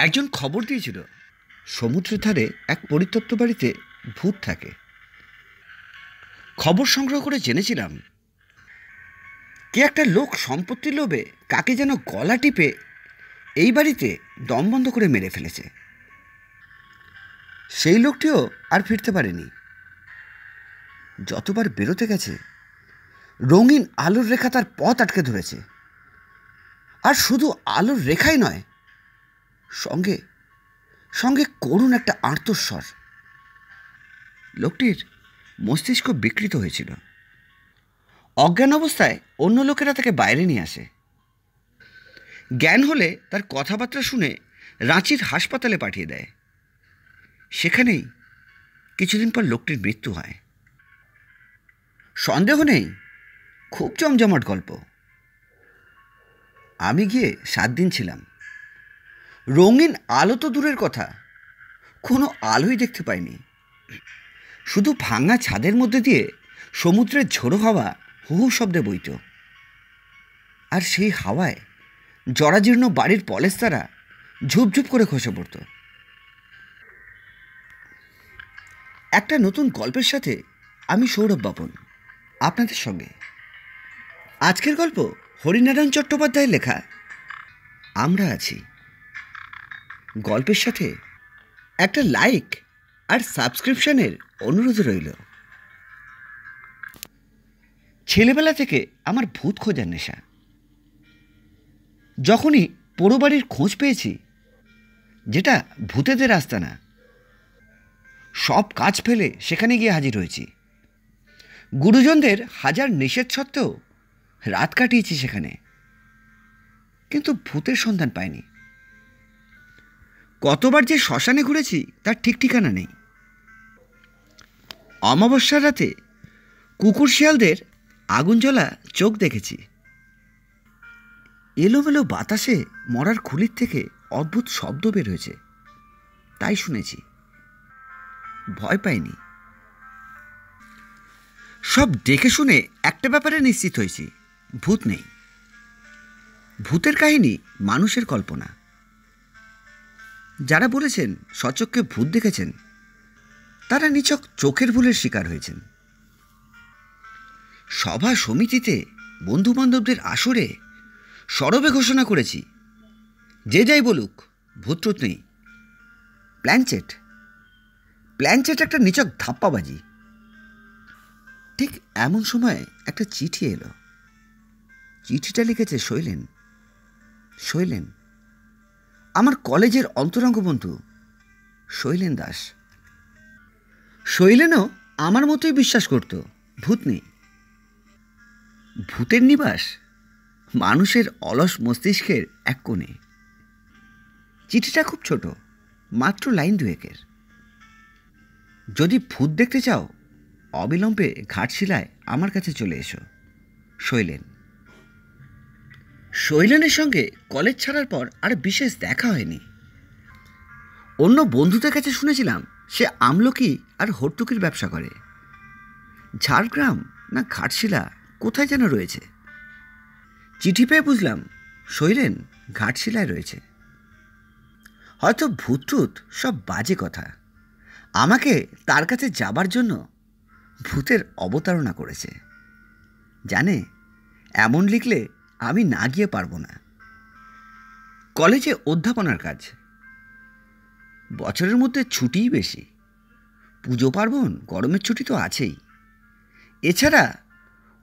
একজন খবর দিয়েছিল সমুদ্রের ধারে এক পরিত্যক্ত বাড়িতে ভূত থাকে। খবর সংগ্রহ করে জেনেছিলাম কে একটা লোক সম্পত্তির লোভে কাকে যেন গলা টিপে এই বাড়িতে দম বন্ধ করে মেরে ফেলেছে। সেই লোকটিও আর ফিরতে পারেনি। যতবার বেরোতে গেছে রঙিন আলোর রেখা তার পথ আটকে ধরেছে। আর শুধু আলোর রেখাই নয়, সঙ্গে সঙ্গে করুণ একটা আর্তস্বর। লোকটির মস্তিষ্ক বিকৃত হয়েছিল। অজ্ঞান অবস্থায় অন্য লোকেরা তাকে বাইরে নিয়ে আসে। জ্ঞান হলে তার কথাবার্তা শুনে রাঁচির হাসপাতালে পাঠিয়ে দেয়। সেখানেই কিছুদিন পর লোকটির মৃত্যু হয়। সন্দেহ নেই, খুব জমজমাট গল্প। আমি গিয়ে 7 দিন ছিলাম। রঙিন আলো তো দূরের কথা, কোনো আলোই দেখতে পাইনি। শুধু ভাঙা ছাদের মধ্যে দিয়ে সমুদ্রের ঝোড়ো হাওয়া হু হু শব্দে বইত। আর সেই হাওয়ায় জরাজীর্ণ বাড়ির পলেস্তারা ঝুপঝুপ করে খসে পড়ত। একটা নতুন গল্পের সাথে আমি সৌরভ বাপন, আপনাদের সঙ্গে। আজকের গল্প হরিনারায়ণ চট্টোপাধ্যায়ের লেখা আমরা আছি। গল্পের সাথে একটা লাইক আর সাবস্ক্রিপশনের অনুরোধ রইল। ছেলেবেলা থেকে আমার ভূত খোঁজার নেশা। যখনই পোড়ো বাড়ির খোঁজ পেয়েছি, যেটা ভূতেদের আস্তানা, সব কাজ ফেলে সেখানে গিয়ে হাজির হয়েছি। গুরুজনদের হাজার নিষেধ সত্ত্বেও রাত কাটিয়েছি সেখানে, কিন্তু ভূতের সন্ধান পাইনি। কতবার যে শ্মশানে ঘুরেছি তার ঠিক ঠিকানা নেই। অমাবস্যার রাতে কুকুর শিয়ালদের আগুন জ্বলা চোখ দেখেছি। এলোমেলো বাতাসে মরার খুলির থেকে অদ্ভুত শব্দ বের হয়েছে, তাই শুনেছি, ভয় পাইনি। সব দেখে শুনে একটা ব্যাপারে নিশ্চিত হয়েছি, ভূত নেই। ভূতের কাহিনী মানুষের কল্পনা। যারা বলেছেন সচক্ষে ভূত দেখেছেন, তারা নিছক চোখের ভুলের শিকার হয়েছেন। সভা সমিতিতে, বন্ধুবান্ধবদের আসরে সরবে ঘোষণা করেছি, যে যাই বলুক ভূতটুত নেই। প্ল্যানচেট একটা নিছক ধাপ্পাবাজি। ঠিক এমন সময় একটা চিঠি এলো। চিঠিটা লিখেছে শৈলেন, আমার কলেজের অন্তরঙ্গ বন্ধু শৈলেন দাস। শৈলেনও আমার মতোই বিশ্বাস করত ভূত নেই। ভূতের নিবাস মানুষের অলস মস্তিষ্কের এক কোণে। চিঠিটা খুব ছোট, মাত্র লাইন 2-এর। যদি ভূত দেখতে চাও, অবিলম্বে ঘাটশিলায় আমার কাছে চলে এসো, শৈলেনের সঙ্গে কলেজ ছাড়ার পর আর বিশেষ দেখা হয়নি। অন্য বন্ধুদের কাছে শুনেছিলাম সে আমলকি আর হর্তুকির ব্যবসা করে। ঝাড়গ্রাম না ঘাটশিলা কোথায় যেন রয়েছে। চিঠি পেয়ে বুঝলাম শৈলেন ঘাটশিলায় রয়েছে। হয়তো ভূতটুত সব বাজে কথা। আমাকে তার কাছে যাবার জন্য ভূতের অবতারণা করেছে। জানে এমন লিখলে আমি না গিয়ে পারবো না। কলেজে অধ্যাপনার কাজ। বছরের মধ্যে ছুটিই বেশি। পুজো পার্বণ, গরমের ছুটি তো আছেই। এছাড়া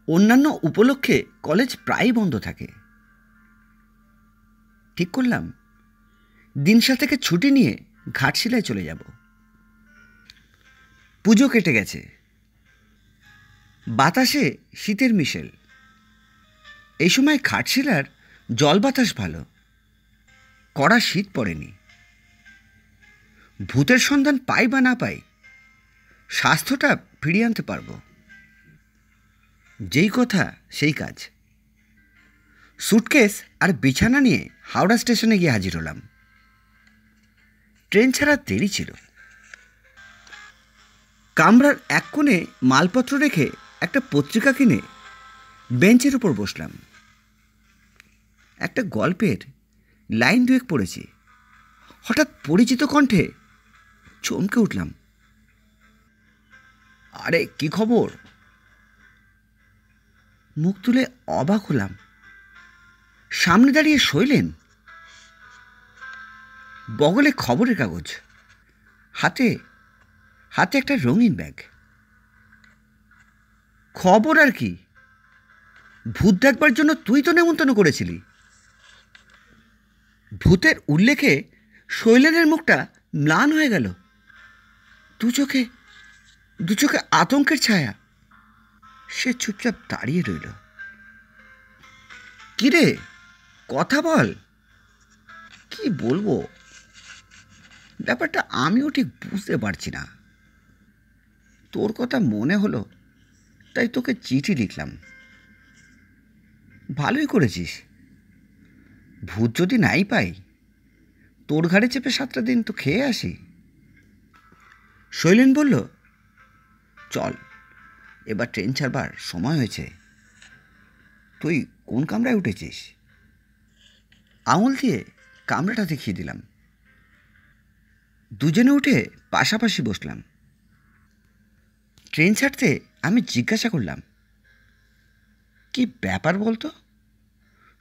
অন্যান্য উপলক্ষে কলেজ প্রায়ই বন্ধ থাকে। ঠিক করলাম দিন 7 ছুটি নিয়ে ঘাটশিলায় চলে যাব। পুজো কেটে গেছে, বাতাসে শীতের মিশেল। এই সময় ঘাটশিলার জল বাতাস ভালো, কড়া শীত পড়েনি। ভূতের সন্ধান পাই বা না পাই, স্বাস্থ্যটা ফিরিয়ে আনতে পারবো। যেই কথা সেই কাজ। সুটকেস আর বিছানা নিয়ে হাওড়া স্টেশনে গিয়ে হাজির হলাম। ট্রেন ছাড়া দেরি ছিল। কামরার এক কোণে মালপত্র রেখে একটা পত্রিকা কিনে বেঞ্চের উপর বসলাম। একটা গল্পের লাইন 2 পড়েছি, হঠাৎ পরিচিত কণ্ঠে চমকে উঠলাম। আরে কি খবর? মুখ তুলে অবাক হলাম। সামনে দাঁড়িয়ে শৈলেন, বগলে খবরের কাগজ, হাতে হাতে একটা রঙিন ব্যাগ। খবর আর কি, ভূত দেখবার জন্য তুই তো নেমন্তন্ন করেছিলি। ভূতের উল্লেখে শৈলেনের মুখটা ম্লান হয়ে গেল। দু চোখে আতঙ্কের ছায়া। সে চুপচাপ দাঁড়িয়ে রইল। কিরে, কথা বল। কি বলবো, ব্যাপারটা আমিও ঠিক বুঝতে পারছি না। তোর কথা মনে হলো, তাই তোকে চিঠি লিখলাম। ভালোই করেছিস। ভূত যদি নাই পাই, তোর ঘাড়ে চেপে 7টা দিন তো খেয়ে আসি। শৈলেন বলল, চল, এবার ট্রেন ছাড়বার সময় হয়েছে। তুই কোন কামরায় উঠেছিস? আঙুল দিয়ে কামরাটা দেখিয়ে দিলাম। দুজনে উঠে পাশাপাশি বসলাম। ট্রেন ছাড়তে আমি জিজ্ঞাসা করলাম, কি ব্যাপার বলতো?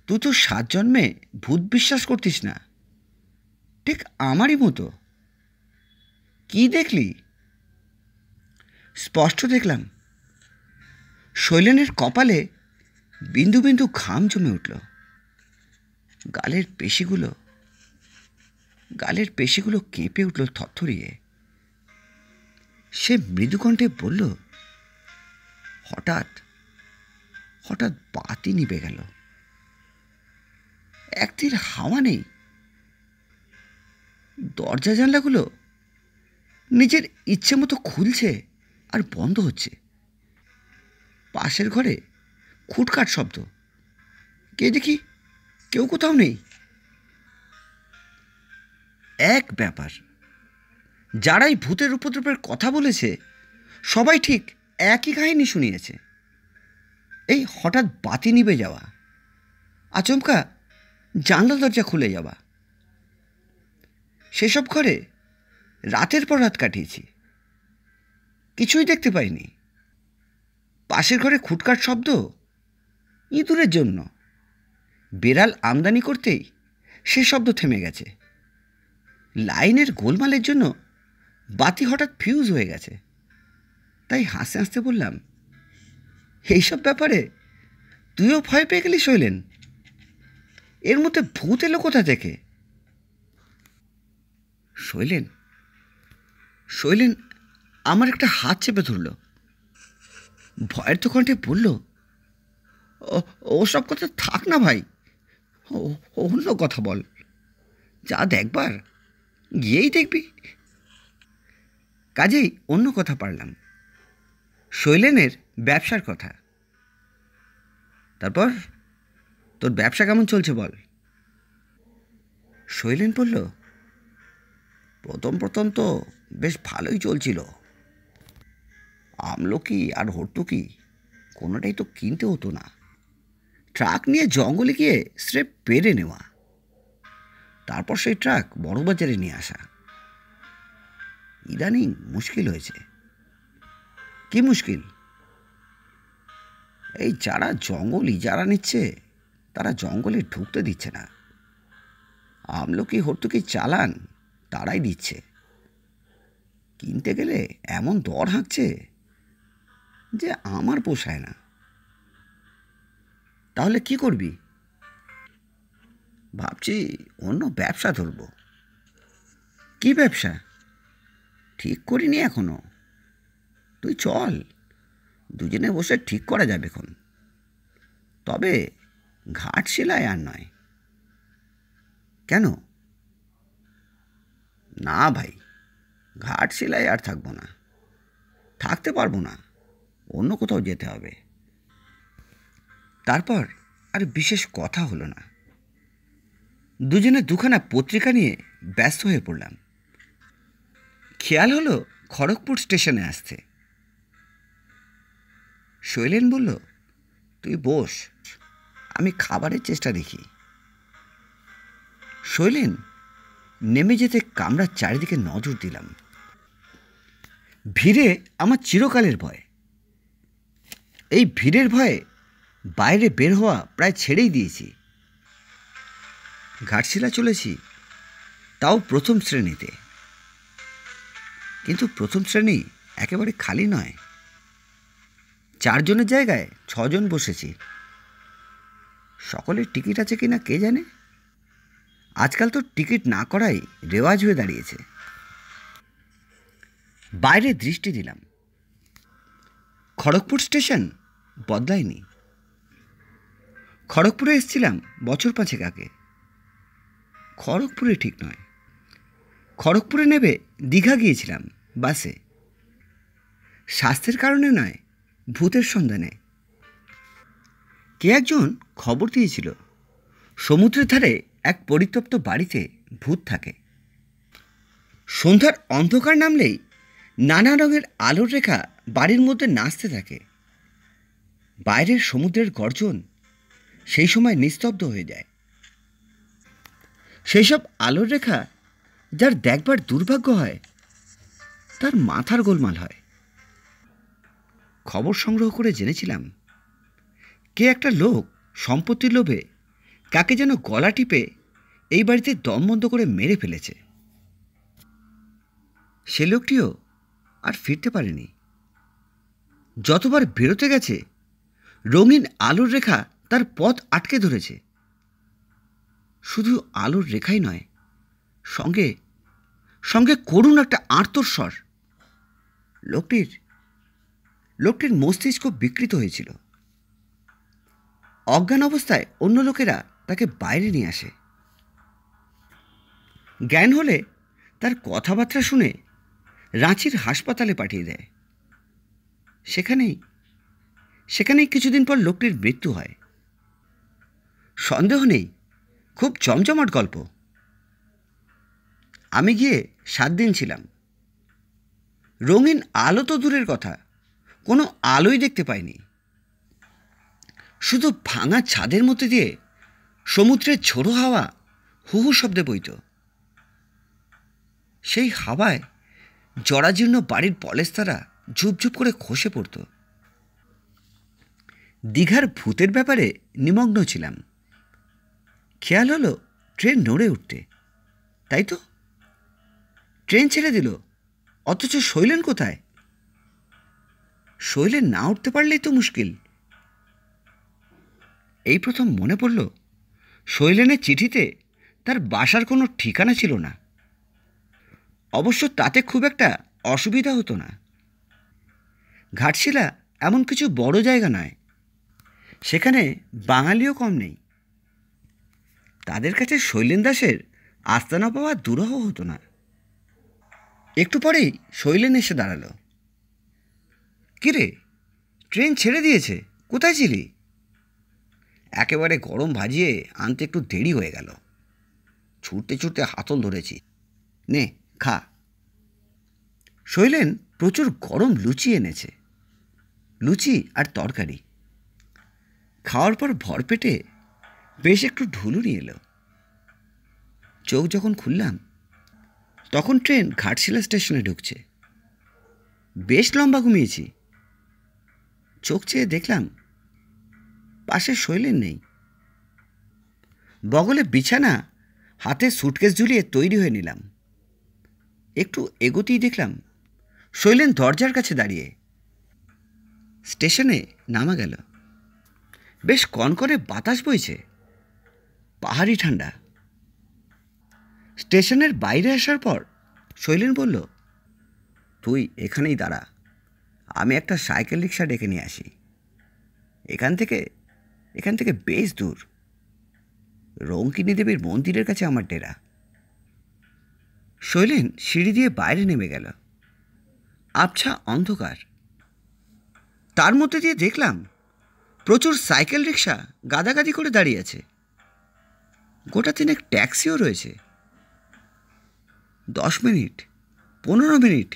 তুই তো 7 জন্মে ভূত বিশ্বাস করতিস না, ঠিক আমারই মতো। কি দেখলি? স্পষ্ট দেখলাম, শৈলেনের কপালে বিন্দু বিন্দু ঘাম জমে উঠল। গালের পেশিগুলো কেঁপে উঠল থরথরিয়ে। সে মৃদুকণ্ঠে বলল, হঠাৎ হঠাৎ বাতি নিভে গেল। একটির হাওয়া নেই। দরজা জানলাগুলো নিজের ইচ্ছে মতো খুলছে আর বন্ধ হচ্ছে। পাশের ঘরে খুটখাট শব্দ। কে দেখি, কেউ কোথাও নেই। এক ব্যাপার, যারাই ভূতের উপদ্রবের কথা বলেছে সবাই ঠিক একই কাহিনী শুনিয়েছে। এই হঠাৎ বাতি নিভে যাওয়া, আচমকা জানলা দরজা খুলে যাওয়া। সেসব ঘরে রাতের পর রাত কাটিয়েছি, কিছুই দেখতে পাইনি। পাশের ঘরে খুটখাট শব্দ ইঁদুরের জন্য। বেড়াল আমদানি করতেই সে শব্দ থেমে গেছে। লাইনের গোলমালের জন্য বাতি হঠাৎ ফিউজ হয়ে গেছে। তাই হাসতে হাসতে বললাম, এইসব ব্যাপারে তুইও ভয় পেয়ে গেলি শৈলেন? এর মধ্যে ভূত এলো কোথা থেকে? শৈলেন আমার একটা হাত চেপে ধরল। ভয়ের তো কণ্ঠে বলল, ওসব কথা থাক না ভাই, অন্য কথা বল। যা দেখবার গিয়েই দেখবি। কাজেই অন্য কথা পারলাম, শৈলেনের ব্যবসার কথা। তারপর তোর ব্যবসা কেমন চলছে বল। শৈলেন বলল, প্রথম তো বেশ ভালোই চলছিল। আমলকি আর হর্তুকি কোনোটাই তো কিনতে হতো না। ট্রাক নিয়ে জঙ্গলে গিয়ে স্রেফ পেরে নেওয়া, তারপর সেই ট্রাক বড় বাজারে নিয়ে আসা। ইদানিং মুশকিল হয়েছে। কি মুশকিল? এই যারা জঙ্গল ইজারা নিচ্ছে তারা জঙ্গলে ঢুকতে দিচ্ছে না। আমলকি হর্তুকি চালান তারাই দিচ্ছে। কিনতে গেলে এমন দর হাঁকছে যে আমার পোষায় না। তাহলে কি করবি? ভাবছি অন্য ব্যবসা ধরব। কি ব্যবসা? ঠিক করিনি এখনো। তুই চল, দুজনে বসে ঠিক করা যাবে এখন। তবে ঘাট সেলাই আর নয়। কেন? না ভাই, ঘাট সেলাই আর থাকবো না, থাকতে পারবো না। অন্য কোথাও যেতে হবে। তারপর আর বিশেষ কথা হলো না। দুজনে দুখানা পত্রিকা নিয়ে ব্যস্ত হয়ে পড়লাম। খেয়াল হলো খড়গপুর স্টেশনে আসছে। শৈলেন বলল, তুই বস, আমি খাবারের চেষ্টা দেখি। শৈলেন নেমে যেতে কামরার চারিদিকে নজর দিলাম। ভিড়ে আমার চিরকালের ভয়। এই ভিড়ের ভয়ে বাইরে বের হওয়া প্রায় ছেড়েই দিয়েছি। ঘাটশিলা চলেছি, তাও প্রথম শ্রেণীতে। কিন্তু প্রথম শ্রেণী একেবারে খালি নয়। 4 জনের জায়গায় 6 জন বসেছি। সকলের টিকিট আছে কিনা কে জানে। আজকাল তো টিকিট না করাই রেওয়াজ হয়ে দাঁড়িয়েছে। বাইরে দৃষ্টি দিলাম। খড়গপুর স্টেশন বদলায়নি। খড়গপুরে এসেছিলাম বছর 5 আগে। খড়গপুরে ঠিক নয়। খড়গপুরে নেবে দীঘা গিয়েছিলাম বাসে। স্বাস্থ্যের কারণে নয়, ভূতের সন্ধানে। কে একজন খবর দিয়েছিল সমুদ্রের ধারে এক পরিত্যক্ত বাড়িতে ভূত থাকে। সন্ধ্যার অন্ধকার নামলেই নানা রঙের আলোর রেখা বাড়ির মধ্যে নাচতে থাকে। বাইরের সমুদ্রের গর্জন সেই সময় নিস্তব্ধ হয়ে যায়। সেই সব আলোর রেখা যার দেখবার দুর্ভাগ্য হয় তার মাথার গোলমাল হয়। খবর সংগ্রহ করে জেনেছিলাম কে একটা লোক সম্পত্তির লোভে কাকে যেন গলা টিপে এই বাড়িতে দম বন্ধ করে মেরে ফেলেছে। সে লোকটিও আর ফিরতে পারেনি। যতবার বেরোতে গেছে রঙিন আলোর রেখা তার পথ আটকে ধরেছে। শুধু আলোর রেখাই নয়, সঙ্গে সঙ্গে করুণ একটা আর্তস্বর। লোকটির মস্তিষ্ক বিকৃত হয়েছিল। অজ্ঞান অবস্থায় অন্য লোকেরা তাকে বাইরে নিয়ে আসে। জ্ঞান হলে তার কথাবার্তা শুনে রাঁচির হাসপাতালে পাঠিয়ে দেয়। সেখানেই কিছুদিন পর লোকটির মৃত্যু হয়। সন্দেহ নেই খুব জমজমাট গল্প। আমি গিয়ে 7 দিন ছিলাম। রঙিন আলো তো দূরের কথা, কোনো আলোই দেখতে পাইনি। শুধু ভাঙা ছাদের মধ্যে দিয়ে সমুদ্রের ঝোড়ো হাওয়া হু হু শব্দে বইত। সেই হাওয়ায় জরাজীর্ণ বাড়ির পলেস্তারা ঝুপঝুপ করে খসে পড়ত। দীঘার ভূতের ব্যাপারে নিমগ্ন ছিলাম। খেয়াল হলো ট্রেন নড়ে উঠতে। তাই তো, ট্রেন ছেড়ে দিল, অথচ শৈলেন কোথায়? শৈলেন না উঠতে পারলেই তো মুশকিল। এই প্রথম মনে পড়ল শৈলেনের চিঠিতে তার বাসার কোনো ঠিকানা ছিল না। অবশ্য তাতে খুব একটা অসুবিধা হতো না। ঘাটশিলা এমন কিছু বড় জায়গা নয়, সেখানে বাঙালিও কম নেই। তাদের কাছে শৈলেন দাসের আস্তানা পাওয়া দুরূহ হতো না। একটু পরেই শৈলেন এসে দাঁড়ালো। কিরে, ট্রেন ছেড়ে দিয়েছে, কোথায় ছিলি? একেবারে গরম ভাজিয়ে আনতে একটু দেরি হয়ে গেল। ছুটতে ছুটতে হাতল ধরেছি, নে খা। শৈলেন প্রচুর গরম লুচি এনেছে। লুচি আর তরকারি। খাওয়ার পর ভরপেটে বেশ একটু ঢুলুনি এলো। চোখ যখন খুললাম তখন ট্রেন ঘাটশিলা স্টেশনে ঢুকছে। বেশ লম্বা ঘুমিয়েছি। চোখ চেয়ে দেখলাম পাশে শৈলেন নেই। বগলে বিছানা, হাতে সুটকেস ঝুলিয়ে তৈরি হয়ে নিলাম। একটু এগোতেই দেখলাম শৈলেন দরজার কাছে দাঁড়িয়ে। স্টেশনে নামা গেল। বেশ কনকনে বাতাস বইছে, পাহাড়ি ঠান্ডা। স্টেশনের বাইরে আসার পর শৈলেন বলল, তুই এখানেই দাঁড়া, আমি একটা সাইকেল রিক্সা ডেকে নিয়ে আসি। এখান থেকে বেশ দূর। রঙ্কিনী দেবীর মন্দিরের কাছে আমার ডেরা। শৈলেন সিঁড়ি দিয়ে বাইরে নেমে গেল। আবছা অন্ধকার। তার মধ্যে দিয়ে দেখলাম প্রচুর সাইকেল রিক্সা গাদাগাদি করে দাঁড়িয়ে আছে। গোটা 3 ট্যাক্সিও রয়েছে। 10 মিনিট, 15 মিনিট,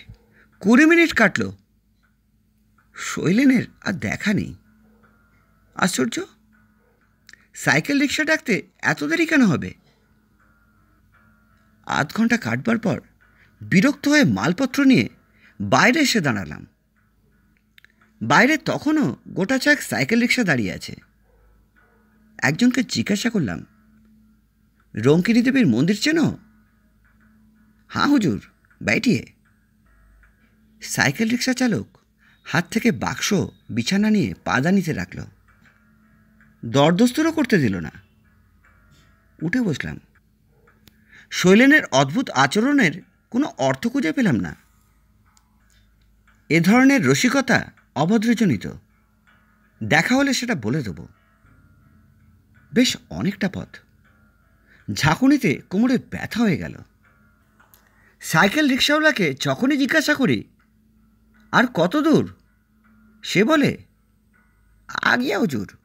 20 মিনিট কাটল। শৈলেনের আর দেখা নেই। আশ্চর্য, সাইকেল রিক্সা ডাকতে এত দেরি কেন হবে? আধ ঘন্টা কাটবার পর বিরক্ত হয়ে মালপত্র নিয়ে বাইরে এসে দাঁড়ালাম। বাইরে তখনও গোটা চায়েক সাইকেল রিক্সা দাঁড়িয়ে আছে। একজনকে জিজ্ঞাসা করলাম, রঙ্কিনী দেবীর মন্দির চেনো? হ্যাঁ হুজুর, बैठिए। সাইকেল রিক্সা চালক হাত থেকে বাক্স বিছানা নিয়ে পাদানিতে রাখল। দরদস্তুরও করতে দিল না। উঠে বসলাম। শৈলেনের অদ্ভুত আচরণের কোনো অর্থ খুঁজে পেলাম না। এ ধরনের রসিকতা অভদ্রজনিত। দেখা হলে সেটা বলে দেব। বেশ অনেকটা পথ। ঝাঁকুনিতে কোমরে ব্যথা হয়ে গেল। সাইকেল রিক্সাওয়ালাকে যখনই জিজ্ঞাসা করি আর কত দূর, সে বলে আগিয়া হুজুর।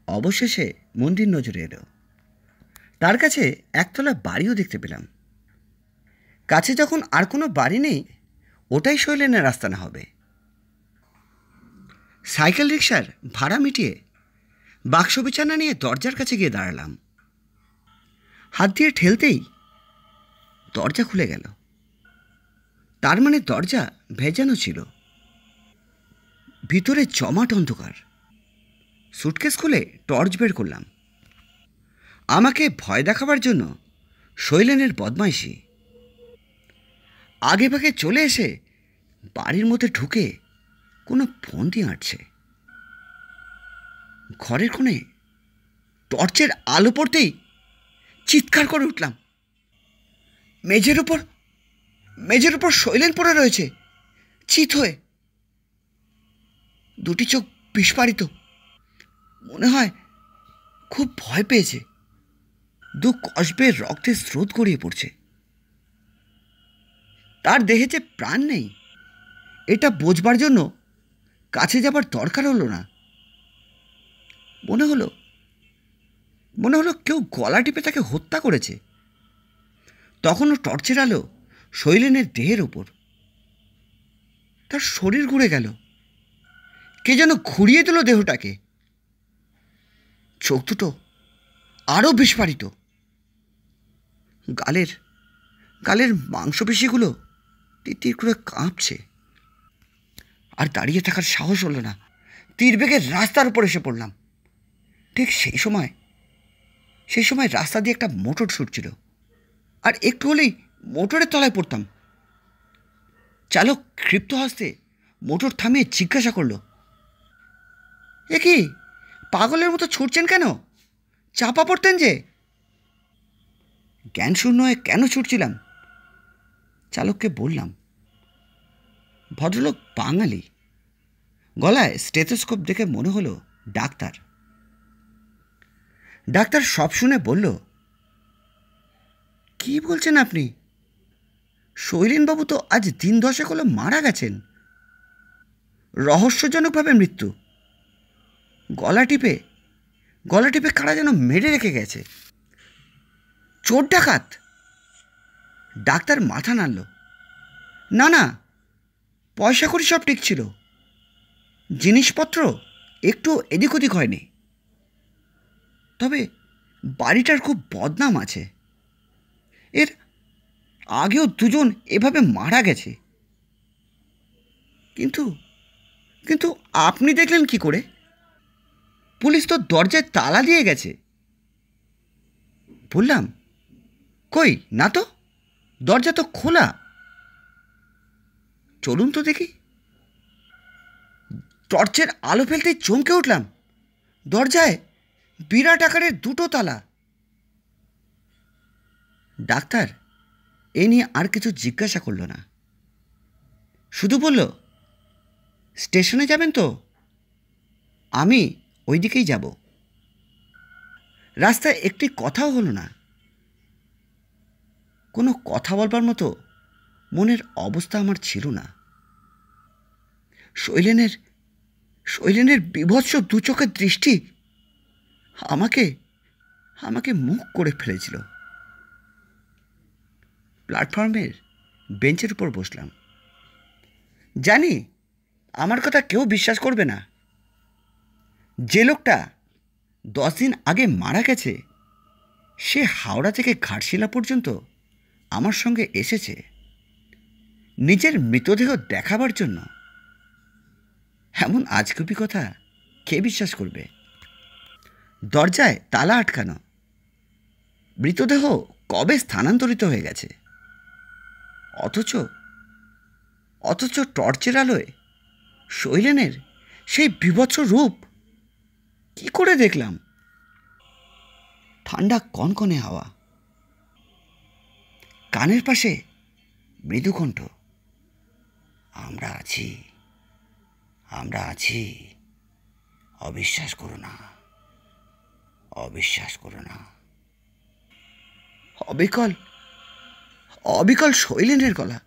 অবশেষে মন্দির নজরে এলো। তার কাছে একতলা বাড়িও দেখতে পেলাম। কাছে যখন আর কোনো বাড়ি নেই, ওটাই শৈলেনের আস্তানা হবে। সাইকেল রিক্সার ভাড়া মিটিয়ে বাক্স বিছানা নিয়ে দরজার কাছে গিয়ে দাঁড়ালাম। হাত দিয়ে ঠেলতেই দরজা খুলে গেল। তার মানে দরজা ভেজানো ছিল। ভিতরে জমাট অন্ধকার। সুটকেস খুলে টর্চ বের করলাম। আমাকে ভয় দেখাবার জন্য শৈলেনের বদমাইশি। আগে ভাগে চলে এসে বাড়ির মধ্যে ঢুকে কোনো ফন্দি আঁটছে। ঘরের কোণে টর্চের আলো পড়তেই চিৎকার করে উঠলাম, মেঝের উপর শৈলেন পড়ে রয়েছে চিত হয়ে। দুটি চোখ বিস্ফারিত। মনে হয় খুব ভয় পেয়েছে। দু কসবের রক্তের স্রোত গড়িয়ে পড়ছে। তার দেহে যে প্রাণ নেই, এটা বোঝবার জন্য কাছে যাবার দরকার হলো না। মনে হলো কেউ গলা টিপে তাকে হত্যা করেছে। তখনও টর্চের আলো শৈলেনের দেহের ওপর। তার শরীর ঘুরে গেল। কে যেন ঘুরিয়ে দিল দেহটাকে। চোখ দুটো আরও বিস্ফারিত। গালের মাংসপেশিগুলো তিতির করে কাঁপছে। আর দাঁড়িয়ে থাকার সাহস হলো না। তীর বেগে রাস্তার উপর এসে পড়লাম। ঠিক সেই সময় রাস্তা দিয়ে একটা মোটর ছুটছিল। আর একটু হলেই মোটরের তলায় পড়তাম। চালক ক্ষিপ্ত হস্তে মোটর থামিয়ে জিজ্ঞাসা করল, এ কি পাগলের মতো ছুটছেন কেন? চাপা পড়তেন যে। জ্ঞান শূন্য হয়ে কেন ছুটছিলাম চালককে বললাম। ভদ্রলোক বাঙালি। গলায় স্টেথোস্কোপ দেখে মনে হলো ডাক্তার। ডাক্তার সব শুনে বলল, কি বলছেন আপনি? শৈলেনবাবু তো আজ দিন 10 হলো মারা গেছেন। রহস্যজনকভাবে মৃত্যু। গলা টিপে কারা যেন মেরে রেখে গেছে। চোর ডাকাত? ডাক্তার মাথা নাড়ল। না, পয়সা কড়ি সব ঠিক ছিল। জিনিসপত্র একটু এদিক ওদিক হয়নি। তবে বাড়িটার খুব বদনাম আছে। এর আগেও 2 জন এভাবে মারা গেছে। কিন্তু আপনি দেখলেন কি করে? পুলিশ তো দরজায় তালা দিয়ে গেছে। বললাম, কই না তো, দরজা তো খোলা। চলুন তো দেখি। টর্চের আলো ফেলতেই চমকে উঠলাম। দরজায় বিরাট আকারের 2টো তালা। ডাক্তার এ নিয়ে আর কিছু জিজ্ঞাসা করল না। শুধু বলল, স্টেশনে যাবেন তো? আমি ওই দিকেই যাব। রাস্তায় একটি কথাও হলো না। কোনো কথা বলবার মতো মনের অবস্থা আমার ছিল না। শৈলেনের বিভৎস 2 চোখের দৃষ্টি আমাকে মুখ করে ফেলেছিল। প্ল্যাটফর্মের বেঞ্চের উপর বসলাম। জানি আমার কথা কেউ বিশ্বাস করবে না। যে লোকটা 10 দিন আগে মারা গেছে, সে হাওড়া থেকে ঘাটশিলা পর্যন্ত আমার সঙ্গে এসেছে নিজের মৃতদেহ দেখাবার জন্য, এমন আজগুবি কথা কে বিশ্বাস করবে? দরজায় তালা আটকানো, মৃতদেহ কবে স্থানান্তরিত হয়ে গেছে, অথচ অথচ টর্চের আলোয় শৈলেনের সেই বীভৎস রূপ কি করে দেখলাম? ঠান্ডা কনকনে হাওয়া, কানের পাশে মৃদু কণ্ঠ, আমরা আছি, আমরা আছি, অবিশ্বাস করো না, অবিশ্বাস করো না। অবিকল অবিকল শৈলেনের গলা,